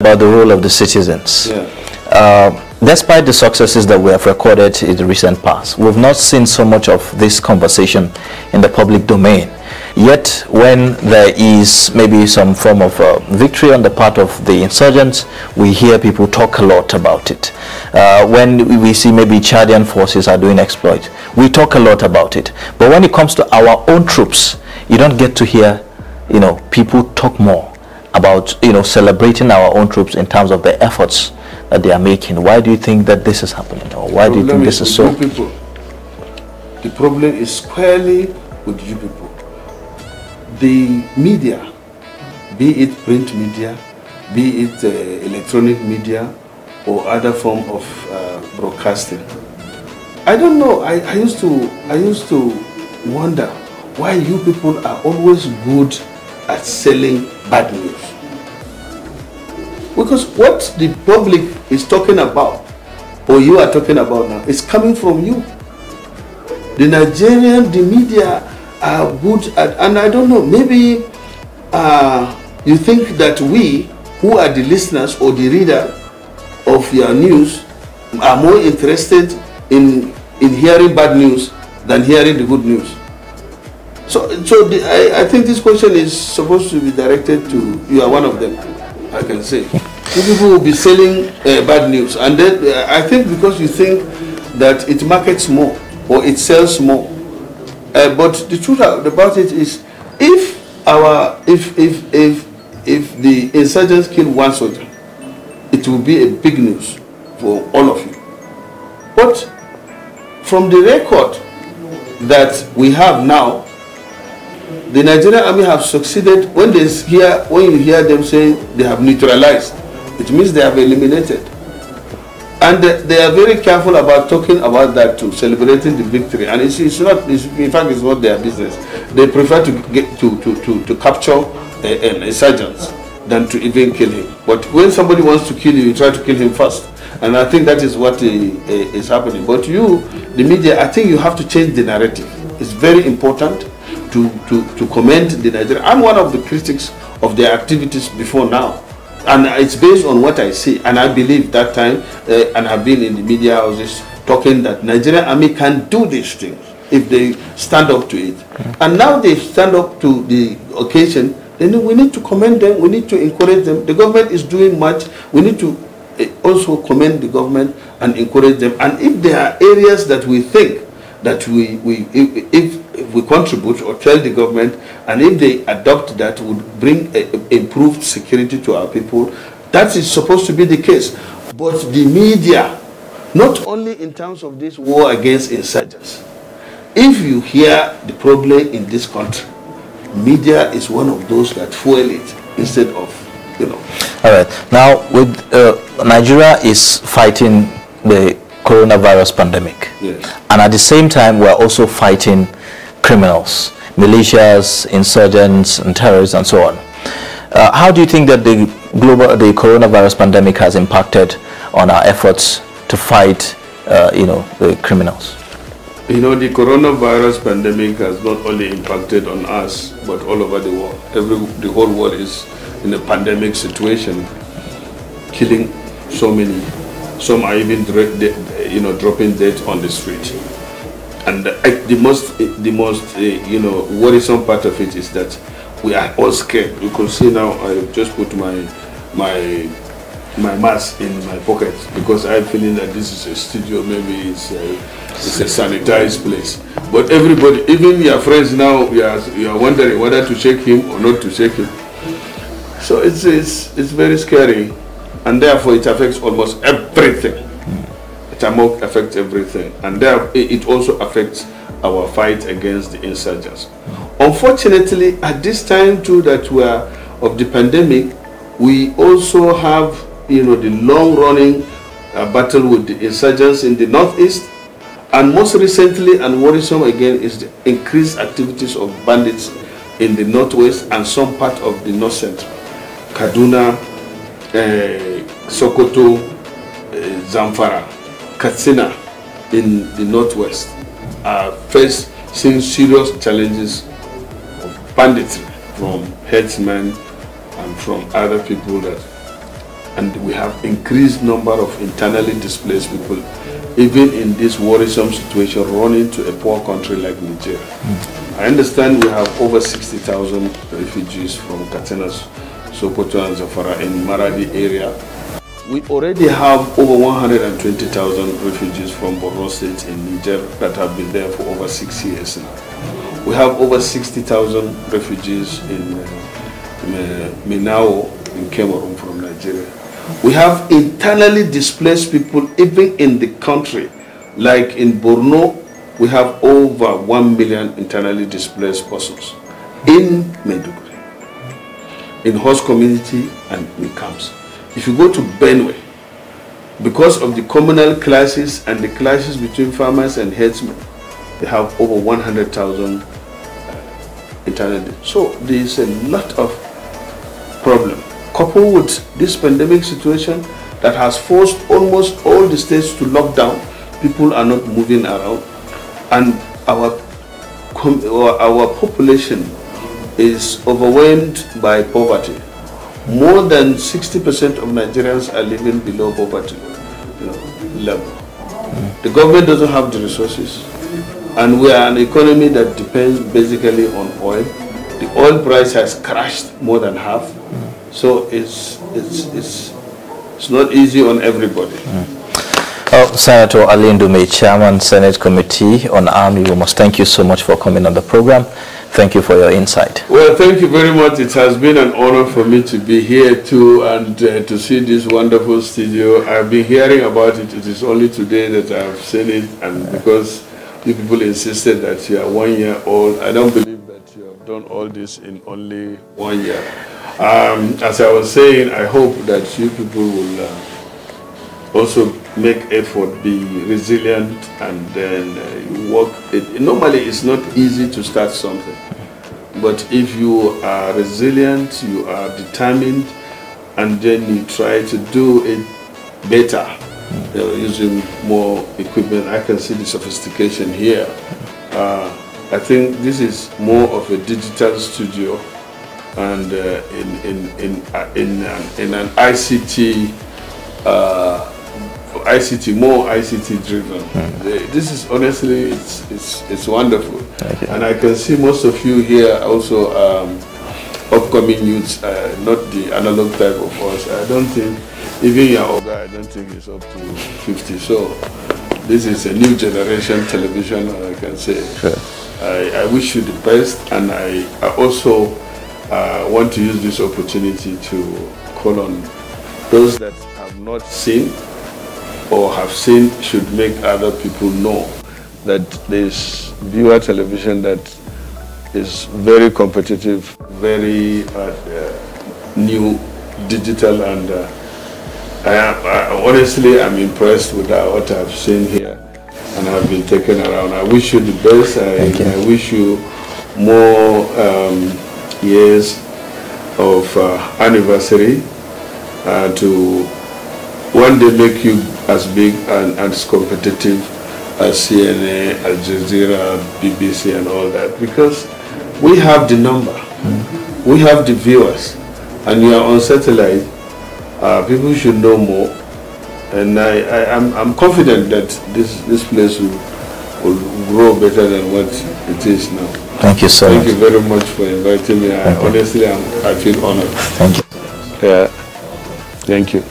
About the role of the citizens. Despite the successes that we have recorded in the recent past, we've not seen so much of this conversation in the public domain. Yet, when there is maybe some form of victory on the part of the insurgents, we hear people talk a lot about it. When we see maybe Chadian forces are doing exploits, we talk a lot about it. But when it comes to our own troops, you don't get to hear, people talk more about, celebrating our own troops in terms of the efforts that they are making. Why do you think that this is happening? Or why do you think this is so? People. The problem is squarely with you people. The media, be it print media, be it electronic media, or other form of broadcasting. I don't know. I used to wonder why you people are always good at selling bad news. Because what the public is talking about, or you are talking about now, is coming from you. The Nigerian, the media are good at, and I don't know, maybe you think that we, who are the listeners or the reader of your news, are more interested in hearing bad news than hearing the good news. I think this question is supposed to be directed to, you are one of them, I can say. You people will be selling bad news, and then I think because you think that it markets more or it sells more. But the truth about it is, if the insurgents kill one soldier, it will be a big news for all of you. But from the record that we have now, the Nigerian army have succeeded. When you hear them saying they have neutralized, it means they have eliminated. And they are very careful about talking about that too, celebrating the victory. And it's not, in fact, it's not their business. They prefer to get to capture insurgents than to even kill him. But when somebody wants to kill you, you try to kill him first. And I think that is what is happening. But you, the media, I think you have to change the narrative. It's very important to commend the Nigerian. I'm one of the critics of their activities before now. And it's based on what I see, and I believe that time, and I've been in the media houses talking that Nigerian army can do these things if they stand up to it. And now they stand up to the occasion, then we need to commend them, we need to encourage them. The government is doing much, we need to also commend the government and encourage them. And if there are areas that we think that if we contribute or tell the government, and if they adopt that, would bring improved security to our people, that is supposed to be the case. But the media, not only in terms of this war against insurgents, if you hear the problem in this country, media is one of those that fuel it instead of, All right. Now, with Nigeria is fighting the coronavirus pandemic. Yes. And at the same time, we're also fighting criminals, militias, insurgents, and terrorists, and so on. How do you think that the coronavirus pandemic has impacted on our efforts to fight, the criminals? The coronavirus pandemic has not only impacted on us, but all over the world. The whole world is in a pandemic situation, killing so many. Some are even, dropping dead on the street. And the most worrisome part of it is that we are all scared. You can see now, I just put my mask in my pocket because I'm feeling that this is a studio. Maybe it's a sanitized place. But everybody, even your friends now, you are wondering whether to shake him or not to shake him. So it's very scary. And therefore it affects almost everything. It affects everything. And it also affects our fight against the insurgents. Unfortunately, at this time too that we are of the pandemic, we also have the long-running battle with the insurgents in the northeast. And most recently and worrisome again is the increased activities of bandits in the northwest and some part of the north central. Kaduna, Sokoto, Zamfara, Katsina in the northwest are facing serious challenges of banditry from herdsmen and from other people that and we have increased number of internally displaced people, even in this worrisome situation, running to a poor country like Nigeria. I understand we have over 60,000 refugees from Katsina, Sokoto and Zamfara in Maradi area. We already have over 120,000 refugees from Borno State in Niger that have been there for over 6 years now. We have over 60,000 refugees in Minao in Cameroon from Nigeria. We have internally displaced people even in the country. Like in Borno, we have over 1 million internally displaced persons in Maiduguri, in host community and in camps. If you go to Benue, because of the communal clashes and the clashes between farmers and herdsmen, they have over 100,000 internally. So there is a lot of problem. Coupled with this pandemic situation that has forced almost all the states to lock down, people are not moving around, and our population is overwhelmed by poverty. More than 60% of Nigerians are living below poverty level. The government doesn't have the resources, and we are an economy that depends basically on oil. The oil price has crashed more than half, so it's not easy on everybody. Senator Ali Ndume, Chairman, Senate Committee on Army, we must thank you so much for coming on the program. Thank you for your insight. Well, thank you very much. It has been an honor for me to be here too, and to see this wonderful studio. I've been hearing about it. It is only today that I've seen it, and because you people insisted that you are 1 year old, I don't believe that you have done all this in only 1 year. As I was saying, I hope that you people will also make effort, be resilient, and then work. Normally, it's not easy to start something, but if you are resilient, you are determined, and then you try to do it better, using more equipment. I can see the sophistication here. I think this is more of a digital studio, and in an ICT. More ICT driven. This is honestly, it's wonderful, and I can see most of you here also upcoming youths, not the analog type of us. I don't think even your Oga, I don't think it's up to 50. So this is a new generation television, I can say. Sure. I wish you the best, and I also want to use this opportunity to call on those that have not seen or have seen, should make other people know that there's viewer television that is very competitive, very new, digital, and honestly, I'm impressed with what I've seen here, and I've been taken around. I wish you the best. I wish you more years of anniversary to one day make you as big and as competitive as CNN, Al Jazeera, BBC and all that, because we have the number, we have the viewers, and you are on satellite. People should know more, and I'm confident that this place will grow better than what it is now. Thank you so much. Thank you very much for inviting me. Honestly, I feel honored. Thank you. Yeah. Thank you.